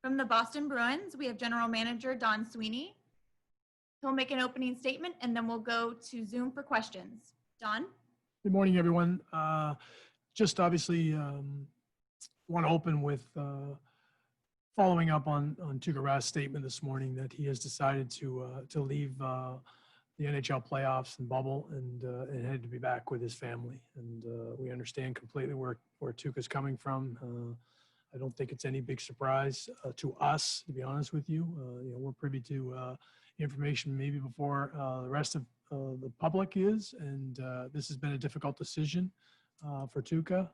From the Boston Bruins, we have General Manager Don Sweeney. He'll make an opening statement, and then we'll go to Zoom for questions. Don? Good morning, everyone. Just obviously want to open with following up on Tukka Rask's statement this morning that he has decided to leave the NHL playoffs and bubble and head to be back with his family. And we understand completely where Tukka's coming from. I don't think it's any big surprise to us, to be honest with you. We're privy to information maybe before the rest of the public is, and this has been a difficult decision for Tukka,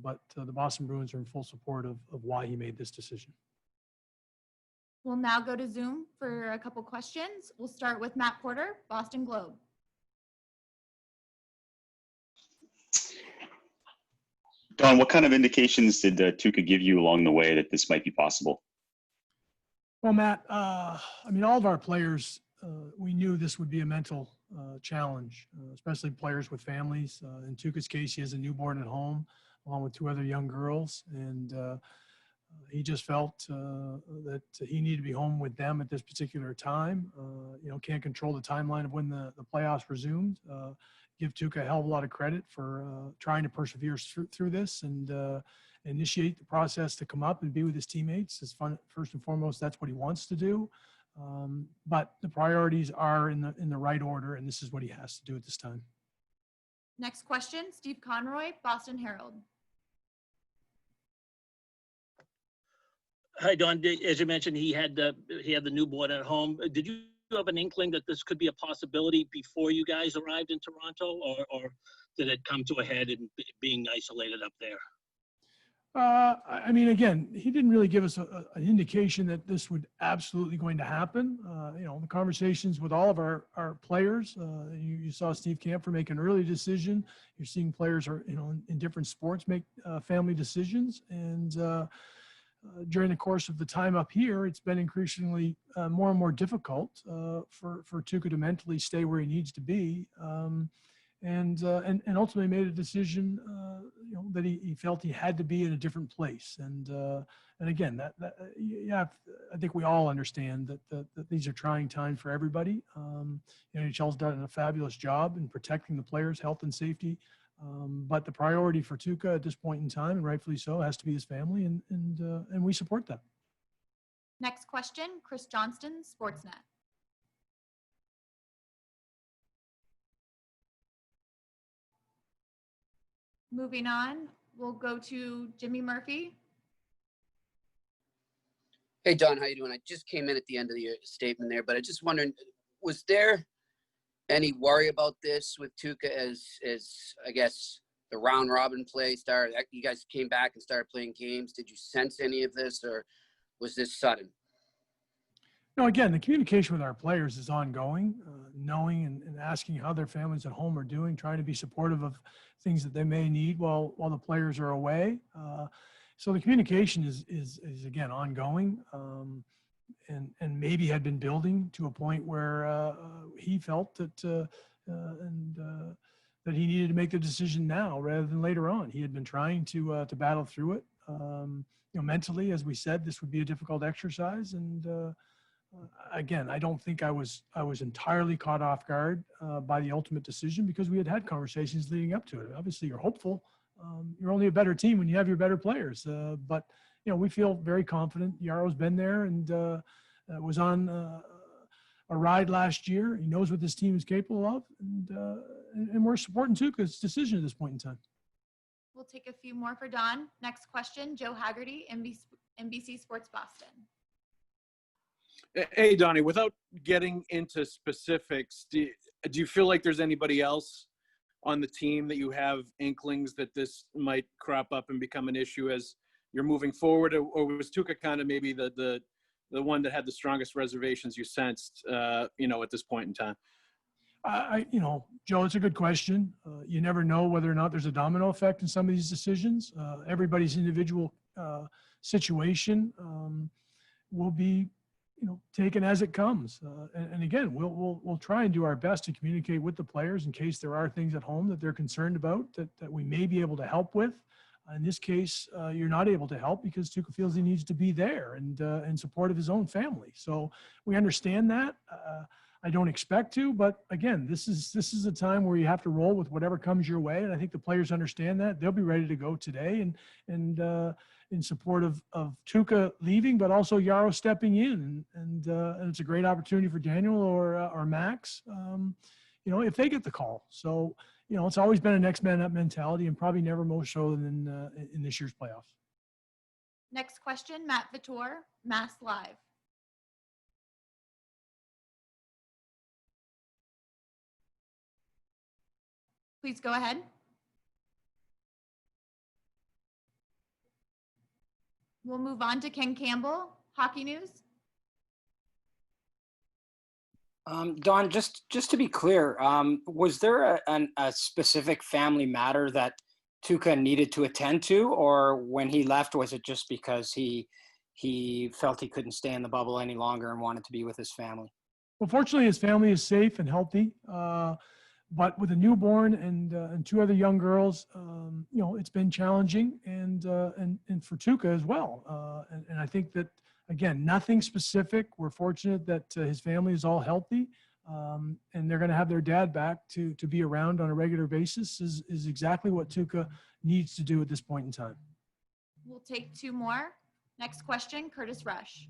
but the Boston Bruins are in full support of why he made this decision. We'll now go to Zoom for a couple questions. We'll start with Matt Porter, Boston Globe. Don, what kind of indications did Tukka give you along the way that this might be possible? Well, Matt, I mean, all of our players, we knew this would be a mental challenge, especially players with families. In Tukka's case, he has a newborn at home, along with two other young girls, and he just felt that he needed to be home with them at this particular time. Can't control the timeline of when the playoffs resumed. Give Tukka a hell of a lot of credit for trying to persevere through this and initiate the process to come up and be with his teammates. It's fun, first and foremost, that's what he wants to do. But the priorities are in the right order, and this is what he has to do at this time. Next question, Steve Conroy, Boston Herald. Hi, Don. As you mentioned, he had the newborn at home. Did you have an inkling that this could be a possibility before you guys arrived in Toronto, or did it come to a head in being isolated up there? I mean, again, he didn't really give us an indication that this would absolutely going to happen. The conversations with all of our players, you saw Steve Kampfer make an early decision. You're seeing players in different sports make family decisions. And during the course of the time up here, it's been increasingly more and more difficult for Tukka to mentally stay where he needs to be. And ultimately made a decision, that he felt he had to be in a different place. And again, I think we all understand that these are trying times for everybody. NHL's done a fabulous job in protecting the players' health and safety. But the priority for Tukka at this point in time, and rightfully so, has to be his family, and we support that. Next question, Chris Johnston, Sportsnet. Moving on, we'll go to Jimmy Murphy. Hey, Don, how you doing? I just came in at the end of your statement there, but I just wondering, was there any worry about this with Tukka as I guess the round robin play started? You guys came back and started playing games. Did you sense any of this, or was this sudden? No, again, the communication with our players is ongoing, knowing and asking how their families at home are doing, trying to be supportive of things that they may need while the players are away. So the communication is again ongoing, and maybe had been building to a point where he felt that that he needed to make the decision now rather than later on. He had been trying to battle through it. Mentally, as we said, this would be a difficult exercise, and again, I don't think I was entirely caught off guard by the ultimate decision, because we had conversations leading up to it. Obviously, you're hopeful. You're only a better team when you have your better players. But we feel very confident. Yaro's been there and was on a ride last year. He knows what this team is capable of, and we're supporting Tukka's decision at this point in time. We'll take a few more for Don. Next question, Joe Haggerty, NBC Sports Boston. Hey, Donnie, without getting into specifics, do you feel like there's anybody else on the team that you have inklings that this might crop up and become an issue as you're moving forward? Or was Tukka kind of maybe the one that had the strongest reservations you sensed, at this point in time? Joe, it's a good question. You never know whether or not there's a domino effect in some of these decisions. Everybody's individual situation will be taken as it comes. And again, we'll try and do our best to communicate with the players in case there are things at home that they're concerned about that we may be able to help with. In this case, you're not able to help because Tuukka feels he needs to be there and in support of his own family. So we understand that. I don't expect to, but again, this is a time where you have to roll with whatever comes your way, and I think the players understand that. They'll be ready to go today, and in support of Tuukka leaving, but also Yarrow stepping in, and it's a great opportunity for Daniel or Max, if they get the call. So it's always been a next man up mentality, and probably never more so than in this year's playoffs. Next question, Matt Vitor, Mass Live. Please go ahead. We'll move on to Ken Campbell, Hockey News. Don, just to be clear, was there a specific family matter that Tuukka needed to attend to, or when he left, was it just because he felt he couldn't stay in the bubble any longer and wanted to be with his family? Well, fortunately, his family is safe and healthy. But with a newborn and two other young girls, it's been challenging, and for Tuukka as well. And I think that, again, nothing specific. We're fortunate that his family is all healthy, and they're going to have their dad back to be around on a regular basis is exactly what Tuukka needs to do at this point in time. We'll take two more. Next question, Curtis Rush.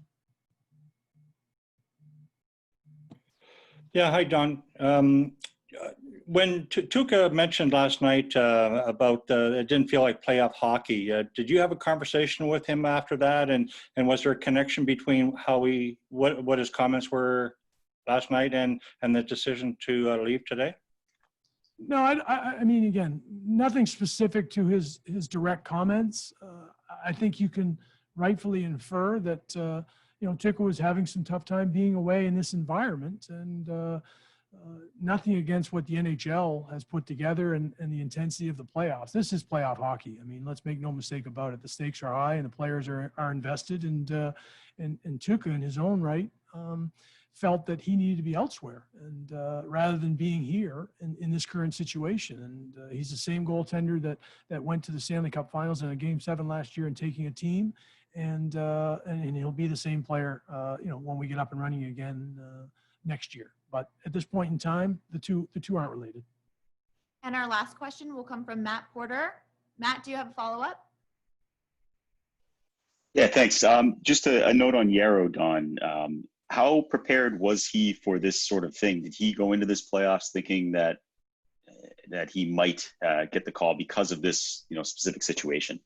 Yeah, hi, Don. When Tuukka mentioned last night about it didn't feel like playoff hockey, did you have a conversation with him after that? And was there a connection between what his comments were last night and the decision to leave today? No, I mean, again, nothing specific to his direct comments. I think you can rightfully infer that, Tuukka was having some tough time being away in this environment, and nothing against what the NHL has put together and the intensity of the playoffs. This is playoff hockey. I mean, let's make no mistake about it. The stakes are high and the players are invested, and Tuukka in his own right felt that he needed to be elsewhere, and rather than being here in this current situation. And he's the same goaltender that went to the Stanley Cup Finals in a Game 7 last year and taking a team, and he'll be the same player, when we get up and running again next year. But at this point in time, the two aren't related. And our last question will come from Matt Porter. Matt, do you have a follow-up? Yeah, thanks. Just a note on Yarrow, Don. How prepared was he for this sort of thing? Did he go into this playoffs thinking that he might get the call because of this, specific situation?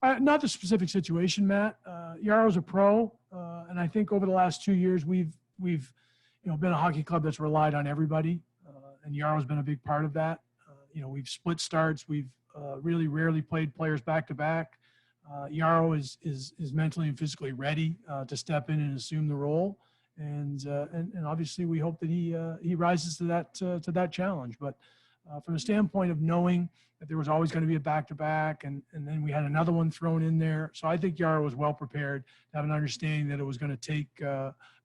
Not the specific situation, Matt. Yarrow's a pro, and I think over the last 2 years we've been a hockey club that's relied on everybody, and Yarrow's been a big part of that. We've split starts. We've really rarely played players back to back. Yarrow is mentally and physically ready to step in and assume the role, and obviously we hope that he rises to that challenge. But from the standpoint of knowing that there was always going to be a back-to-back, and then we had another one thrown in there, so I think Yarrow was well prepared to have an understanding that it was going to take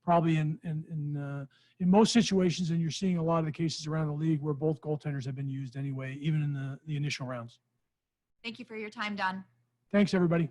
probably in most situations, and you're seeing a lot of the cases around the league where both goaltenders have been used anyway, even in the initial rounds. Thank you for your time, Don. Thanks, everybody.